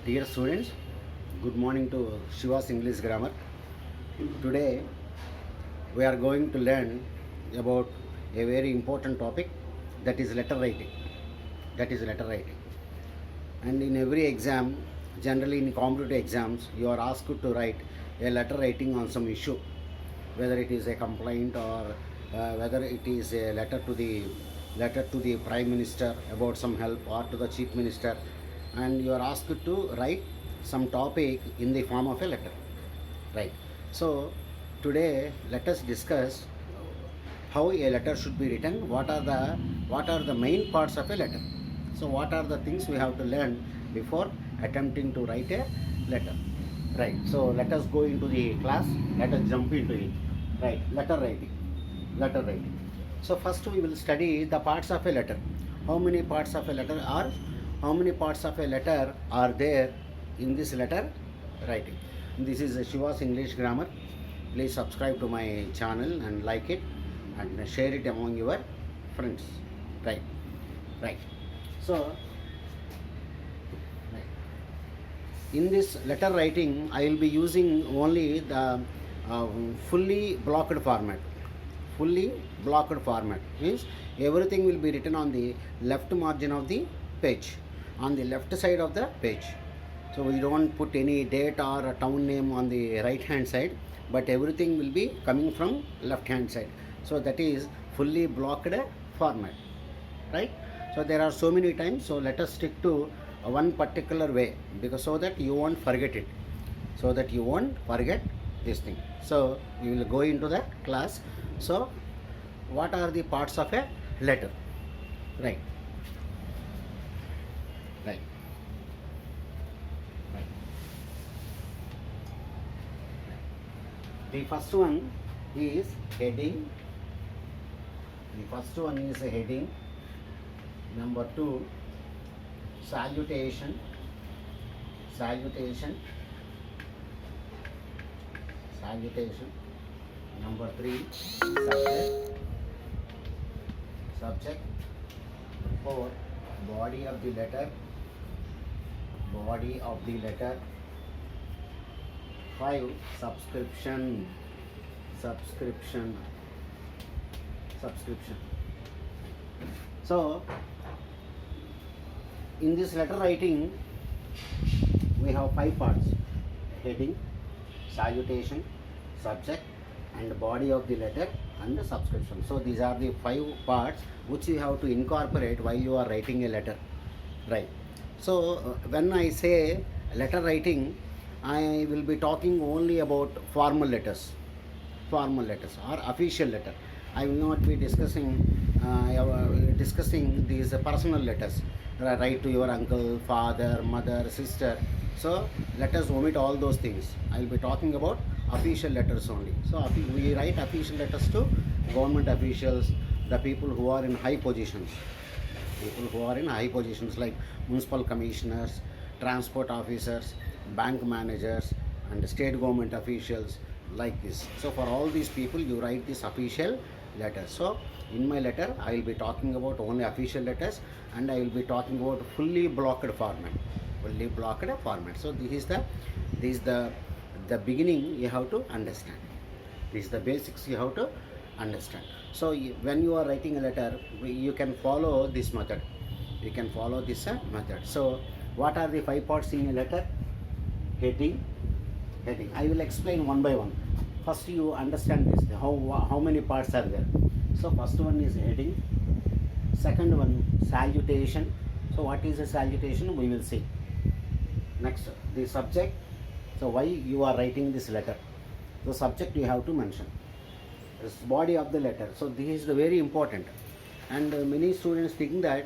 Dear students, good morning to Shiva's English Grammar. Today we are going to learn about a very important topic, that is letter writing. That is letter writing. And in every exam, generally in competitive exams, you are asked to write a letter writing on some issue, whether it is a complaint or whether it is a letter to the Prime Minister about some help, or to the Chief Minister, and you are asked to write some topic in the form of a letter, right? So today let us discuss how a letter should be written, what are the main parts of a letter. So what are the things we have to learn before attempting to write a letter, right? So let us go into the class, let us jump into it, right? Letter writing. So first we will study the parts of a letter. How many parts of a letter are there in this letter writing? This is Shiva's English Grammar. Please subscribe to my channel and like it and share it among your friends. Right. So in this letter writing, I will be using only the fully blocked format. Fully blocked format means everything will be written on the left margin of the page, on the left side of the page. So we don't put any date or a town name on the right hand side, but everything will be coming from left hand side. So that is fully blocked format, right? So there are so many times, so let us stick to one particular way, because so that you won't forget it, this thing. So we will go into the class. So what are the parts of a letter, right? The first one is heading. Number two, salutation. Number three, subject. Four, body of the letter. Five, subscription. So in this letter writing we have 5 parts: heading, salutation, subject, and body of the letter, and the subscription. So these are the 5 parts which you have to incorporate while you are writing a letter, right? So when I say letter writing, I will be talking only about formal letters or official letter. I will not be discussing these personal letters, write to your uncle, father, mother, sister. So let us omit all those things. I will be talking about official letters only. So we write official letters to government officials, the people who are in high positions, like municipal commissioners, transport officers, bank managers, and state government officials, like this. So for all these people you write this official letter. So in my letter I will be talking about only official letters, and I will be talking about fully blocked format. So this is the beginning you have to understand. This is the basics you have to understand. So when you are writing a letter, you can follow this method. So what are the 5 parts in a letter? Heading. I will explain one by one. First you understand this, how many parts are there. So first one is heading. Second one, salutation. So what is a salutation? We will see. Next, the subject. So why you are writing this letter? The subject you have to mention. This body of the letter. So this is the very important. And many students think that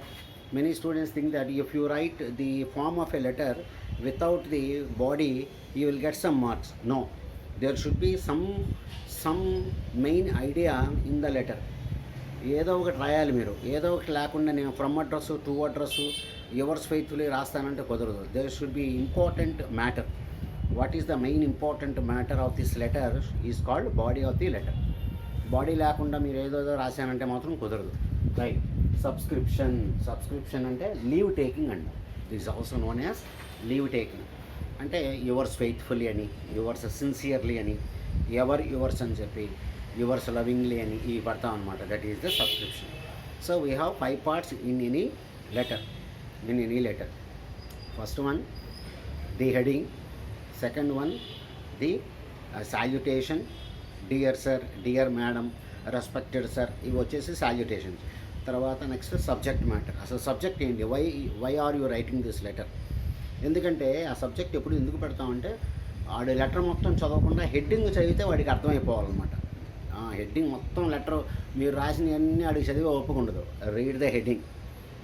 if you write the form of a letter without the body, you will get some marks. No, there should be some main idea in the letter. ఏదో ఒకటి రాయాలి మీరు. ఏదో ఒకటి లేకుండా నేను from address, to address, yours faithfully రాస్తానంటే కుదరదు. There should be important matter. What is the main important matter of this letter is called body of the letter. Body లేకుండా మీరు ఏదో రాశానంటే మాత్రం కుదరదు, రైట్? సబ్స్క్రిప్షన్ అంటే లీవ్ టేకింగ్ అండి. This also known as leave taking. అంటే yours faithfully అని, యువర్స్ సిన్సియర్లీ అని, ఎవర్ యువర్స్ అని చెప్పి, యువర్స్ లవింగ్లీ అని ఇవి పడతాం అనమాట. That is the subscription. So we have 5 parts in any letter. First one, the heading. Second one, the salutation. Dear sir, dear madam, respected sir, ఇవి వచ్చేసి salutations. తర్వాత నెక్స్ట్ సబ్జెక్ట్ మ్యాటర్. అసలు subject ఏంటి, why are you writing this letter. ఎందుకంటే ఆ subject ఎప్పుడు ఎందుకు పెడతామంటే వాడు లెటర్ మొత్తం చదవకుండా హెడ్డింగ్ చదివితే వాడికి అర్థమైపోవాలన్నమాట. హెడ్డింగ్ మొత్తం లెటర్ మీరు రాసినవన్నీ వాడికి చదివే ఒప్పుకుండదు. Read the heading.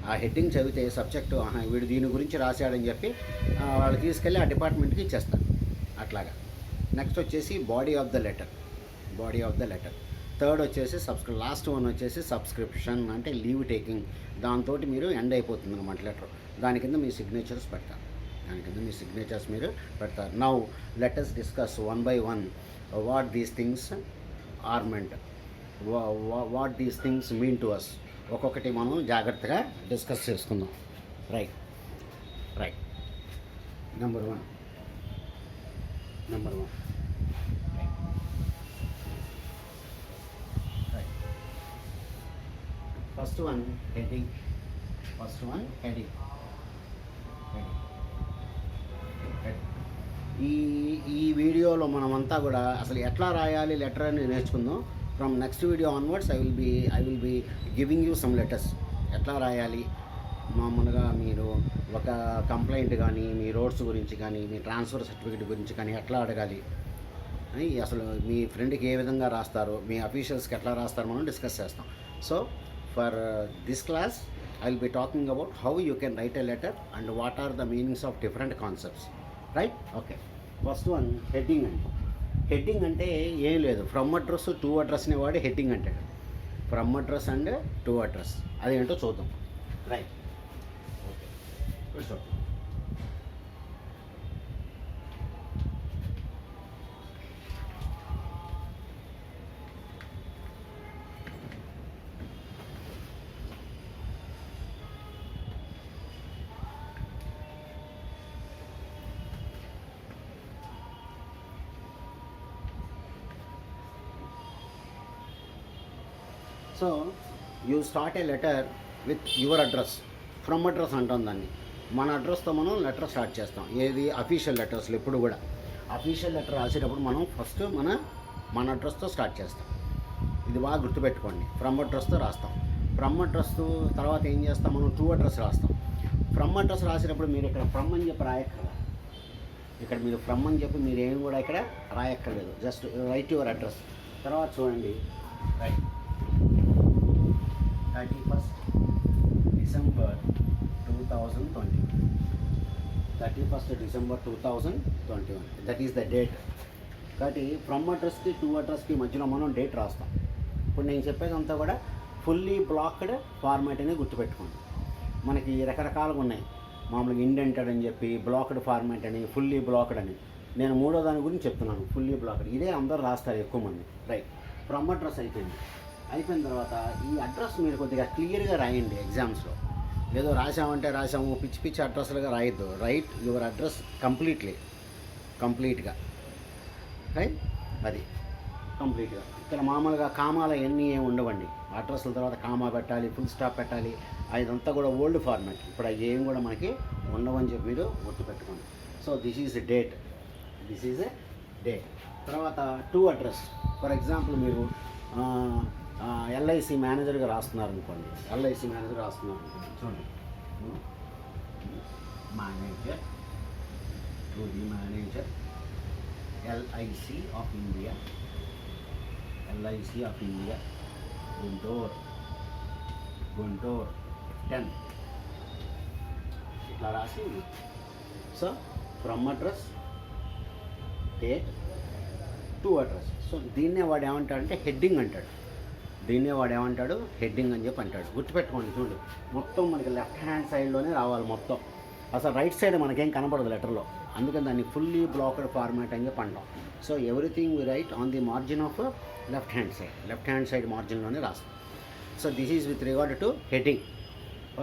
ఆ హెడ్డింగ్ చదివితే సబ్జెక్టు వీడు దీని గురించి రాశాడని చెప్పి వాళ్ళు తీసుకెళ్ళి ఆ డిపార్ట్మెంట్కి ఇచ్చేస్తారు అట్లాగా. నెక్స్ట్ వచ్చేసి body of the letter. Third వచ్చేసి లాస్ట్ వన్ వచ్చేసి సబ్స్క్రిప్షన్, అంటే లీవ్ టేకింగ్. దాంతో మీరు ఎండ్ అయిపోతుంది అన్నమాట లెటర్. దాని కింద మీ సిగ్నేచర్స్ మీరు పెడతారు. Now let us discuss one by one what these things are meant, what these things mean to us. ఒక్కొక్కటి మనం జాగ్రత్తగా డిస్కస్ చేసుకుందాం. Right. Number one. First one heading. ఈ వీడియోలో మనమంతా కూడా అసలు ఎట్లా రాయాలి లెటర్ అని నేర్చుకుందాం. From next video onwards I will be giving you some letters. ఎట్లా రాయాలి, మామూలుగా మీరు ఒక కంప్లైంట్ కానీ, మీ రోడ్స్ గురించి కానీ, మీ ట్రాన్స్ఫర్ సర్టిఫికేట్ గురించి కానీ ఎట్లా అడగాలి, అసలు మీ ఫ్రెండ్కి ఏ విధంగా రాస్తారో, మీ అఫీషియల్స్కి ఎట్లా రాస్తారో మనం డిస్కస్ చేస్తాం. So for this class I will be talking about how you can write a letter and what are the meanings of different concepts. Right. Okay. First one heading అండి. హెడ్డింగ్ అంటే ఏం లేదు, ఫ్రమ్ అడ్రస్ టు అడ్రస్ని వాడి heading అంటాడు. From address and to address అదేంటో చూద్దాం. Right. Okay. So you start A letter with your address. From address అంటాం దాన్ని. మన అడ్రస్తో మనం లెటర్ స్టార్ట్ చేస్తాం. ఏది అఫీషియల్ లెటర్స్లో ఎప్పుడు కూడా అఫీషియల్ లెటర్ రాసేటప్పుడు మనం ఫస్ట్ మన అడ్రస్తో స్టార్ట్ చేస్తాం. ఇది బాగా గుర్తుపెట్టుకోండి. ఫ్రమ్ అడ్రస్తో రాస్తాం. ఫ్రమ్ అడ్రస్ తర్వాత ఏం చేస్తాం, మనం టు అడ్రస్ రాస్తాం. ఫ్రమ్ అడ్రస్ రాసేటప్పుడు మీరు ఇక్కడ ఫ్రమ్ అని చెప్పి రాయక్కర్లేదు. ఇక్కడ మీరు ఫ్రమ్ అని చెప్పి మీరు ఏం కూడా ఇక్కడ రాయక్కర్లేదు. Just write your address. తర్వాత చూడండి. Right. 31st December 2020. 31st December 2021. That is the date. కాబట్టి ఫ్రమ్ అడ్రస్కి టు అడ్రస్కి మధ్యలో మనం డేట్ రాస్తాం. ఇప్పుడు నేను చెప్పేదంతా కూడా ఫుల్లీ బ్లాక్డ్ ఫార్మాట్ అని గుర్తుపెట్టుకోండి. మనకి రకరకాలుగా ఉన్నాయి. మామూలుగా ఇండెంటెడ్ అని చెప్పి, బ్లాక్డ్ ఫార్మాట్ అని, ఫుల్లీ బ్లాక్డ్ అని. నేను మూడో దాని గురించి చెప్తున్నాను, ఫుల్లీ బ్లాక్డ్. ఇదే అందరూ రాస్తారు ఎక్కువ మంది. రైట్. ఫ్రమ్ అడ్రస్ అయిపోయిన తర్వాత ఈ అడ్రస్ మీరు కొద్దిగా క్లియర్గా రాయండి ఎగ్జామ్స్లో. ఏదో రాసాము పిచ్చి అడ్రస్లుగా రాయొద్దు. రైట్ యువర్ అడ్రస్ కంప్లీట్గా. రైట్. అది కంప్లీట్గా. ఇక్కడ మామూలుగా కామాలు ఎన్ని ఏమి ఉండవండి. అడ్రస్ల తర్వాత కామా పెట్టాలి, ఫుల్ స్టాప్ పెట్టాలి. అదంతా కూడా ఓల్డ్ ఫార్మాట్. ఇప్పుడు అవి ఏం కూడా మనకి ఉండవని చెప్పి మీరు గుర్తుపెట్టుకోండి. So this is a date. తర్వాత టు అడ్రస్. ఫర్ ఎగ్జాంపుల్ మీరు ఎల్ఐసి మేనేజర్గా రాస్తున్నారు అనుకోండి. చూడండి. Manager LIC of India Guntur 10 ఇట్లా రాసి. So from address, date, to address. So దీన్నే వాడు ఏమంటాడంటే హెడ్డింగ్ అంటాడు. హెడ్డింగ్ అని చెప్పి అంటాడు. గుర్తుపెట్టుకోండి. చూడు, మొత్తం మనకి లెఫ్ట్ హ్యాండ్ సైడ్లోనే రావాలి మొత్తం. అసలు రైట్ సైడ్ మనకేం కనపడదు లెటర్లో. అందుకని దాన్ని ఫుల్లీ బ్లాక్డ్ ఫార్మాట్ అని చెప్పి అంటాం. So everything we write on the margin of left hand side మార్జిన్లోనే రాస్తాం. So this is with regard to heading.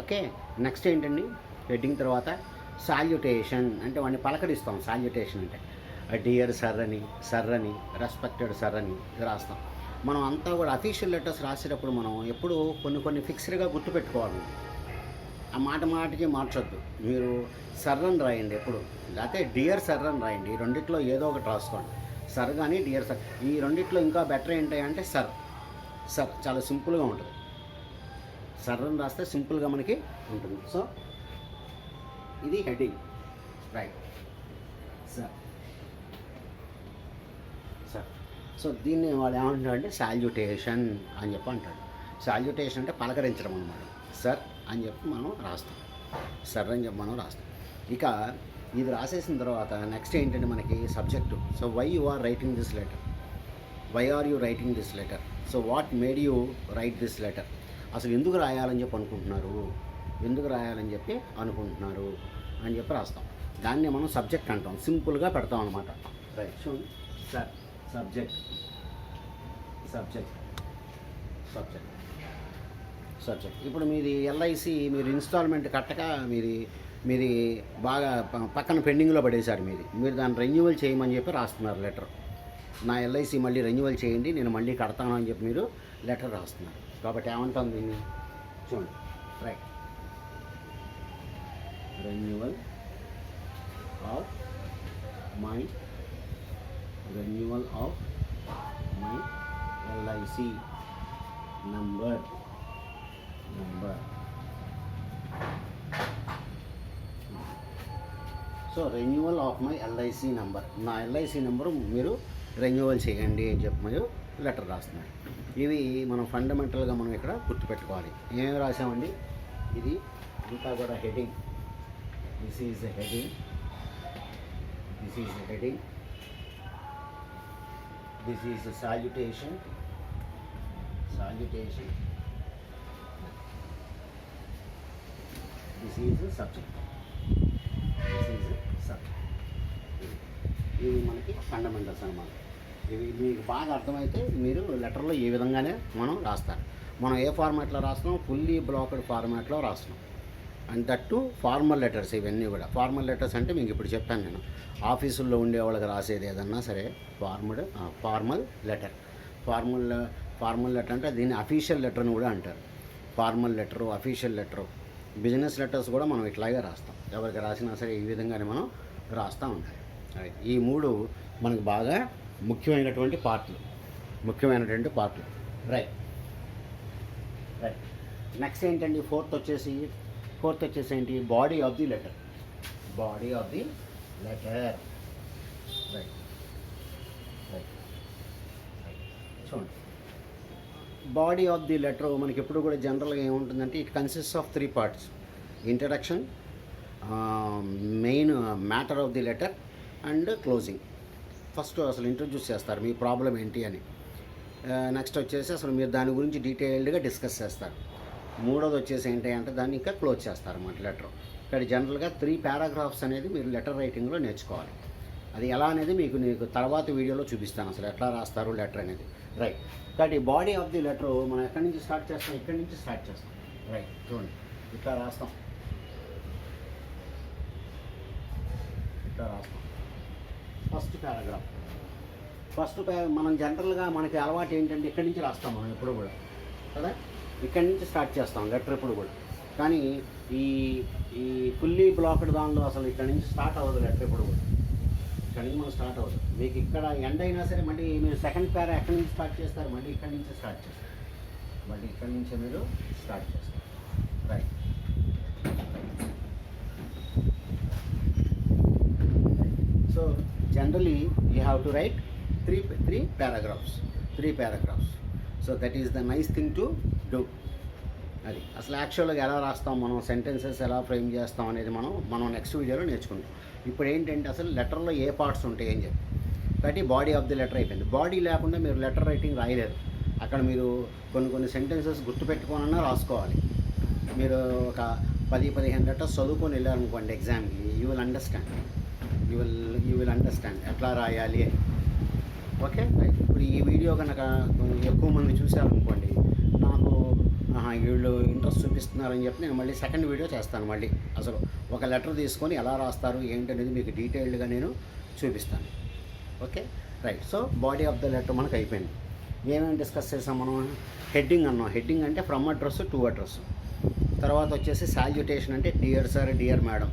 Okay. Next ఏంటండి, హెడ్డింగ్ తర్వాత సాల్యుటేషన్ అంటే వాడిని పలకరిస్తాం. సాల్యుటేషన్ అంటే డియర్ సర్ అని రెస్పెక్టెడ్ సర్ అని రాస్తాం. మనం అంతా కూడా అఫీషియల్ లెటర్స్ రాసేటప్పుడు మనం ఎప్పుడు కొన్ని ఫిక్స్డ్గా గుర్తుపెట్టుకోవాలి. ఆ మాటికి మార్చొద్దు. మీరు సర్ అని రాయండి ఎప్పుడు, లేకపోతే డియర్ సర్ అని రాయండి. ఈ రెండిట్లో ఏదో ఒకటి రాసుకోండి, సర్ కానీ డియర్ సర్. ఈ రెండిట్లో ఇంకా బెటర్ ఏంటంటే సర్ చాలా సింపుల్గా ఉంటుంది. సర్ అని రాస్తే సింపుల్గా మనకి ఉంటుంది. సో ఇది హెడ్డింగ్, రైట్, సర్. సో దీన్ని వాడు ఏమంటాడంటే సాల్యుటేషన్ అని చెప్పి అంటాడు. సాల్యుటేషన్ అంటే పలకరించడం అన్నమాట. సర్ అని చెప్పి మనం రాస్తాం, సర్ అని చెప్పి మనం రాస్తాం. ఇక ఇది రాసేసిన తర్వాత నెక్స్ట్ ఏంటంటే మనకి subject. So why you are writing this letter, why are you writing this letter, so what made you write this letter. అసలు ఎందుకు రాయాలని చెప్పి అనుకుంటున్నారు అని చెప్పి రాస్తాం. దాన్ని మనం సబ్జెక్ట్ అంటాం, సింపుల్గా పెడతాం అనమాట. రైట్, చూడండి, సార్ సబ్జెక్ట్. ఇప్పుడు మీది ఎల్ఐసి మీరు ఇన్స్టాల్మెంట్ కట్టక మీది బాగా పక్కన పెండింగ్లో పడేశారు. మీరు దాన్ని రెన్యువల్ చేయమని చెప్పి రాస్తున్నారు లెటర్. నా ఎల్ఐసి మళ్ళీ రెన్యువల్ చేయండి, నేను మళ్ళీ కడతాను అని చెప్పి మీరు లెటర్ రాస్తున్నారు. కాబట్టి ఏమంటాం దీన్ని, చూడండి, right, renewal of my LIC number. So renewal of my LIC number, నా ఎల్ఐసి నెంబరు మీరు రెన్యువల్ చేయండి అని చెప్పి మీరు లెటర్ రాస్తున్నారు. ఇవి మనం ఫండమెంటల్గా మనం ఇక్కడ గుర్తుపెట్టుకోవాలి. ఏమేమి రాసామండి, ఇది ఇంకా కూడా heading. This is the heading, this is the salutation, this is the subject, ఇవి మనకి ఫండమెంటల్స్ అన్నమాట. ఇవి మీకు బాగా అర్థమైతే మీరు లెటర్లో ఈ విధంగానే మనం రాస్తారు. మనం ఏ ఫార్మాట్లో రాస్తున్నాం, ఫుల్లీ బ్లాక్డ్ ఫార్మాట్లో రాస్తున్నాం. And that formal letters. ఇవన్నీ కూడా ఫార్మల్ లెటర్స్ అంటే మీకు ఇప్పుడు చెప్పాను నేను, ఆఫీసుల్లో ఉండే వాళ్ళకి రాసేది ఏదన్నా సరే ఫార్మల్ లెటర్ అంటే దీన్ని అఫీషియల్ లెటర్ అని కూడా అంటారు. Formal letter, official letter. Business letters కూడా మనం ఇట్లాగే రాస్తాం. ఎవరికి రాసినా సరే ఈ విధంగానే మనం రాస్తూ ఉంటాం. ఈ మూడు మనకు బాగా ముఖ్యమైనటువంటి పార్ట్లు. రైట్. నెక్స్ట్ ఏంటండి, ఫోర్త్ వచ్చేసి ఏంటి, body of the letter. Right. చూడండి, బాడీ ఆఫ్ ది లెటర్ మనకి ఎప్పుడు కూడా జనరల్గా ఏముంటుందంటే, it consist of 3 parts: introduction, main matter of the letter and closing. First అసలు ఇంట్రడ్యూస్ చేస్తారు మీ ప్రాబ్లం ఏంటి అని. నెక్స్ట్ వచ్చేసి అసలు మీరు దాని గురించి డీటెయిల్డ్గా డిస్కస్ చేస్తారు. మూడోది వచ్చేసి ఏంటి అంటే దాన్ని ఇంకా క్లోజ్ చేస్తారు అన్నమాట లెటర్. ఇక్కడ జనరల్గా 3 paragraphs అనేది మీరు లెటర్ రైటింగ్లో నేర్చుకోవాలి. అది ఎలా అనేది మీకు తర్వాత వీడియోలో చూపిస్తాను, అసలు ఎట్లా రాస్తారు లెటర్ అనేది. రైట్. కాబట్టి బాడీ ఆఫ్ ది లెటర్ మనం ఎక్కడి నుంచి స్టార్ట్ చేస్తాం, ఇక్కడి నుంచి స్టార్ట్ చేస్తాం. రైట్, చూడండి, ఇట్లా రాస్తాం. ఫస్ట్ పారాగ్రాఫ్ మనం జనరల్గా మనకి అలవాటు ఏంటంటే ఇక్కడి నుంచి రాస్తాం మనం ఎప్పుడు కూడా కదా, ఇక్కడి నుంచి స్టార్ట్ చేస్తాం లెటర్ ఎప్పుడు కూడా. కానీ ఈ ఫుల్లీ బ్లాక్డ్ దానిలో అసలు ఇక్కడి నుంచి స్టార్ట్ అవ్వదు లెటర్ ఎప్పుడు కూడా. ఇక్కడి నుంచి మనం స్టార్ట్ అవ్వదు. మీకు ఇక్కడ ఎండ్ అయినా సరే మళ్ళీ మీరు సెకండ్ పారా ఎక్కడి నుంచి స్టార్ట్ చేస్తారు, మళ్ళీ ఇక్కడి నుంచి స్టార్ట్ చేస్తారు. మీరు స్టార్ట్ చేస్తారు. Right. So generally you have to right three paragraphs. So that is the nice thing to do. అది అసలు యాక్చువల్గా ఎలా రాస్తాం, మనం సెంటెన్సెస్ ఎలా ఫ్రేమ్ చేస్తాం అనేది మనం నెక్స్ట్ వీడియోలో నేర్చుకుంటాం. ఇప్పుడు ఏంటంటే అసలు లెటర్లో ఏ పార్ట్స్ ఉంటాయి అని చెప్పి. కాబట్టి బాడీ ఆఫ్ ది లెటర్ అయిపోయింది. బాడీ లేకుండా మీరు లెటర్ రైటింగ్ రాయలేరు. అక్కడ మీరు కొన్ని సెంటెన్సెస్ గుర్తుపెట్టుకోనన్నా రాసుకోవాలి. మీరు ఒక 10-15 లెటర్స్ చదువుకొని వెళ్ళారనుకోండి ఎగ్జామ్కి, యూ విల్ అండర్స్టాండ్ ఎట్లా రాయాలి అని. Okay, right. ఇప్పుడు ఈ వీడియో కనుక ఎక్కువ మంది చూశారనుకోండి, నాకు వీళ్ళు ఇంట్రెస్ట్ చూపిస్తున్నారని చెప్పి నేను మళ్ళీ సెకండ్ వీడియో చేస్తాను. మళ్ళీ అసలు ఒక లెటర్ తీసుకొని ఎలా రాస్తారు ఏంటనేది మీకు డీటెయిల్డ్గా నేను చూపిస్తాను. Okay right. So body of the letter మనకు అయిపోయింది. ఏమేమి డిస్కస్ చేసాం మనం? హెడ్డింగ్ అన్నాం. హెడ్డింగ్ అంటే ఫ్రమ్ అడ్రస్ టు అడ్రస్. తర్వాత వచ్చేసి సాల్యుటేషన్ అంటే డియర్ సార్, డియర్ మేడం.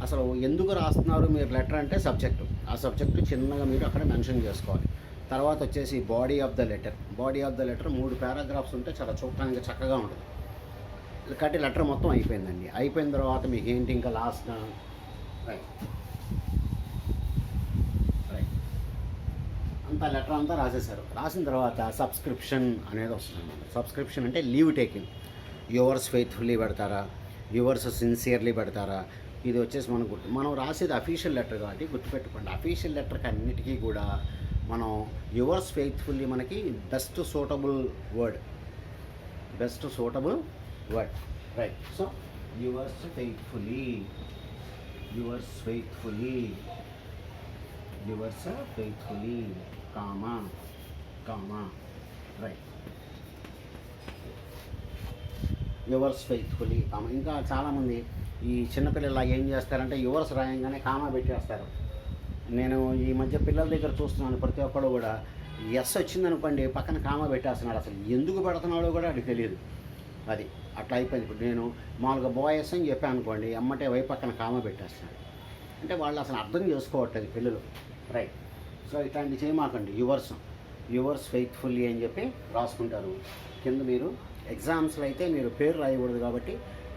అసలు ఎందుకు రాస్తున్నారు మీరు లెటర్ అంటే సబ్జెక్టు. ఆ సబ్జెక్టు చిన్నగా మీరు అక్కడ మెన్షన్ చేసుకోవాలి. తర్వాత వచ్చేసి body of the letter. Body of the letter 3 paragraphs ఉంటే చాలా చూడటానికి చక్కగా ఉంటుంది. కాబట్టి లెటర్ మొత్తం అయిపోయిందండి. అయిపోయిన తర్వాత మీకు ఏంటి ఇంకా లాస్ట్ రైట్ రైట్ అంతా లెటర్ అంతా రాసేశారు. రాసిన తర్వాత సబ్స్క్రిప్షన్ అనేది వస్తుంది. సబ్స్క్రిప్షన్ అంటే లీవ్ టేకింగ్. యువర్స్ ఫెయిత్ఫుల్లీ పెడతారా, యువర్స్ సిన్సియర్లీ పెడతారా, ఇది వచ్చేసి మనం రాసేది అఫీషియల్ లెటర్ కాబట్టి గుర్తుపెట్టుకోండి. అఫీషియల్ లెటర్కి అన్నిటికీ కూడా మనం యువర్స్ ఫెయిత్ఫుల్లీ మనకి best suitable word right. So yours faithfully comma right. Yours faithfully comma. ఇంకా చాలామంది ఈ చిన్నపిల్లలు ఏం చేస్తారంటే యువర్స్ రాయంగానే కామా పెట్టేస్తారు. నేను ఈ మధ్య పిల్లల దగ్గర చూస్తున్నాను, ప్రతి ఒక్కడు కూడా ఎస్ వచ్చిందనుకోండి పక్కన కామా పెట్టేస్తున్నాడు. అసలు ఎందుకు పెడుతున్నాడో కూడా అది తెలియదు. అది అట్లా అయిపోయింది. ఇప్పుడు నేను మామూలుగా బాయ్స్ అని చెప్పాను అనుకోండి, అమ్మటే వై పక్కన కామా పెట్టేస్తున్నాడు. అంటే వాళ్ళు అసలు అర్థం చేసుకోవట్లేదు పిల్లలు. రైట్. సో ఇట్లాంటివి చేయమాకండి. యువర్స్ ఫెయిత్ఫుల్లీ అని చెప్పి రాసుకుంటారు. కింద మీరు ఎగ్జామ్స్లో అయితే మీరు పేరు రాయకూడదు కాబట్టి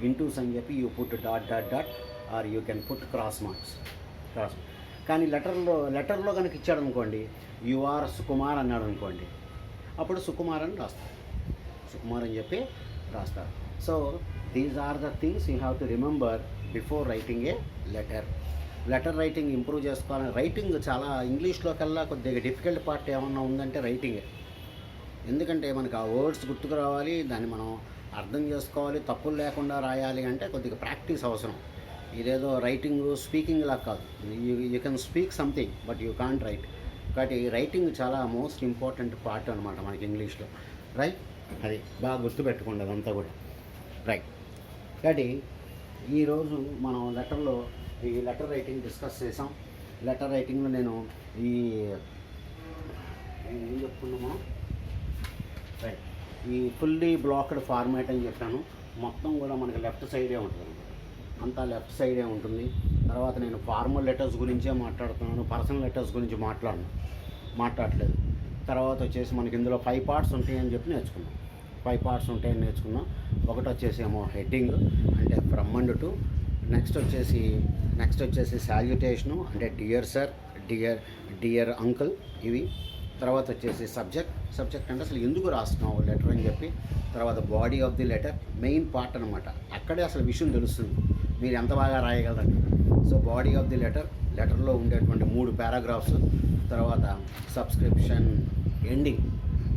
ఇంటూస్ అని చెప్పి you put dot or you can put cross marks. కానీ లెటర్లో కనుక ఇచ్చాడు అనుకోండి, యు ఆర్ సుకుమార్ అన్నాడు అనుకోండి, అప్పుడు సుకుమార్ అని రాస్తారు. సుకుమార్ అని చెప్పి రాస్తారు. So these are the things you have to remember before writing a letter writing improve చేసుకోవాలని. రైటింగ్ చాలా ఇంగ్లీష్లో కల్లా కొద్దిగా డిఫికల్ట్ పార్ట్ ఏమన్నా ఉందంటే రైటింగే. ఎందుకంటే మనకు ఆ వర్డ్స్ గుర్తుకు రావాలి, దాన్ని మనం అర్థం చేసుకోవాలి, తప్పులు లేకుండా రాయాలి అంటే కొద్దిగా ప్రాక్టీస్ అవసరం. ఇదేదో రైటింగ్ స్పీకింగ్ లా కాదు. You can speak something but you can't right. కాబట్టి రైటింగ్ చాలా మోస్ట్ ఇంపార్టెంట్ పార్ట్ అనమాట మనకి ఇంగ్లీష్లో. రైట్. అది బాగా గుర్తుపెట్టుకోండి అదంతా కూడా. రైట్. కాబట్టి ఈరోజు మనం ఈ లెటర్ రైటింగ్ డిస్కస్ చేసాం. లెటర్ రైటింగ్లో నేను ఏం చెప్పుకున్నామో రైట్, ఈ ఫుల్లీ బ్లాక్డ్ ఫార్మాట్ అని చెప్పాను. మొత్తం కూడా మనకి లెఫ్ట్ సైడే ఉంటుంది, అంతా లెఫ్ట్ సైడే ఉంటుంది. తర్వాత నేను ఫార్మల్ లెటర్స్ గురించే మాట్లాడుతున్నాను, పర్సనల్ లెటర్స్ గురించి మాట్లాడట్లేదు. తర్వాత వచ్చేసి మనకి ఇందులో 5 పార్ట్స్ ఉంటాయని చెప్పి నేర్చుకున్నాం. 5 పార్ట్స్ ఉంటాయని నేర్చుకున్నాం. ఒకటి వచ్చేసి ఏమో హెడ్డింగ్ అంటే ఫ్రమ్ అండ్ టు. నెక్స్ట్ వచ్చేసి సాల్యుటేషను అంటే డియర్ సార్, డియర్ అంకుల్ ఇవి. తర్వాత వచ్చేసి సబ్జెక్ట్ అంటే అసలు ఎందుకు రాస్తున్నావు లెటర్ అని చెప్పి. తర్వాత body of the letter main part అనమాట. అక్కడే అసలు విషయం తెలుస్తుంది మీరు ఎంత బాగా రాయగలరండి. సో బాడీ ఆఫ్ ది లెటర్లో ఉండేటువంటి 3 పారాగ్రాఫ్స్. తర్వాత సబ్స్క్రిప్షన్, ఎండింగ్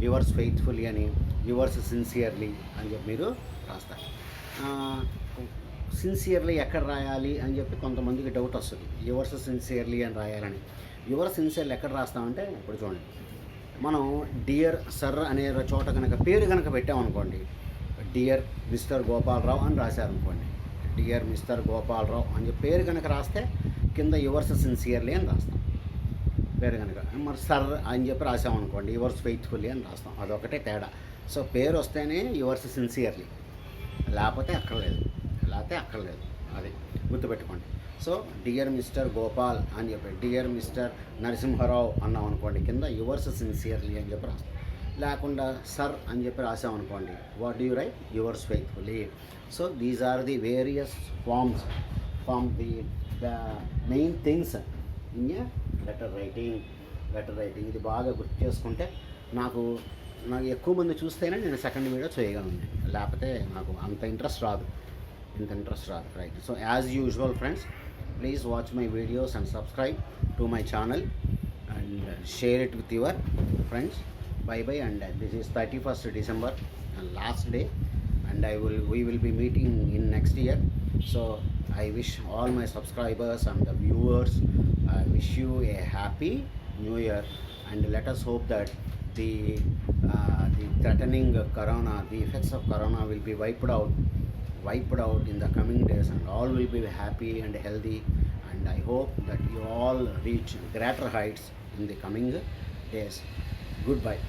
యువర్స్ ఫెయిత్ఫుల్లీ అని, యువర్స్ సిన్సియర్లీ అని చెప్పి మీరు రాస్తారు. సిన్సియర్లీ ఎక్కడ రాయాలి అని చెప్పి కొంతమందికి డౌట్ వస్తుంది. యువర్స్ సిన్సియర్లీ అని రాయాలని. యువర్స్ సిన్సియర్లీ ఎక్కడ రాస్తామంటే ఇప్పుడు చూడండి, మనం డియర్ సర్ అనే చోట కనుక పేరు కనుక పెట్టామనుకోండి, డియర్ మిస్టర్ గోపాలరావు అని రాశారనుకోండి, డియర్ మిస్టర్ గోపాలరావు అని చెప్పి పేరు కనుక రాస్తే కింద యువర్స్ సిన్సియర్లీ అని రాస్తాం పేరు కనుక. మరి సర్ అని చెప్పి రాసామనుకోండి యువర్స్ ఫెయిత్ఫుల్లీ అని రాస్తాం. అదొకటే తేడా. సో పేరు వస్తేనే యువర్స్ సిన్సియర్లీ, లేకపోతే అక్కర్లేదు. అది గుర్తుపెట్టుకోండి. సో డియర్ మిస్టర్ గోపాల్ అని చెప్పి, డియర్ మిస్టర్ నరసింహారావు అన్నాం అనుకోండి, కింద యువర్స్ సిన్సియర్లీ అని చెప్పి రాస్తాం. లేకుండా సర్ అని చెప్పి రాసామనుకోండి, what do you write, yours faithfully. So these are the various forms the main things in a letter writing. ఇది బాగా గుర్తు చేసుకుంటే నాకు ఎక్కువ మంది చూస్తేనే నేను సెకండ్ వీడియో చేయగలను, లేకపోతే నాకు అంత ఇంట్రెస్ట్ రాదు. Right. So as usual friends, please watch my videos and subscribe to my channel and share it with your friends. Bye and this is 31st December and last day, and we will be meeting in next year. So I wish all my subscribers and the viewers, I wish you a happy new year, and let us hope that the the threatening corona, the effects of corona will be wiped out in the coming days, and all will be happy and healthy. And I hope that you all reach greater heights in the coming days. Goodbye.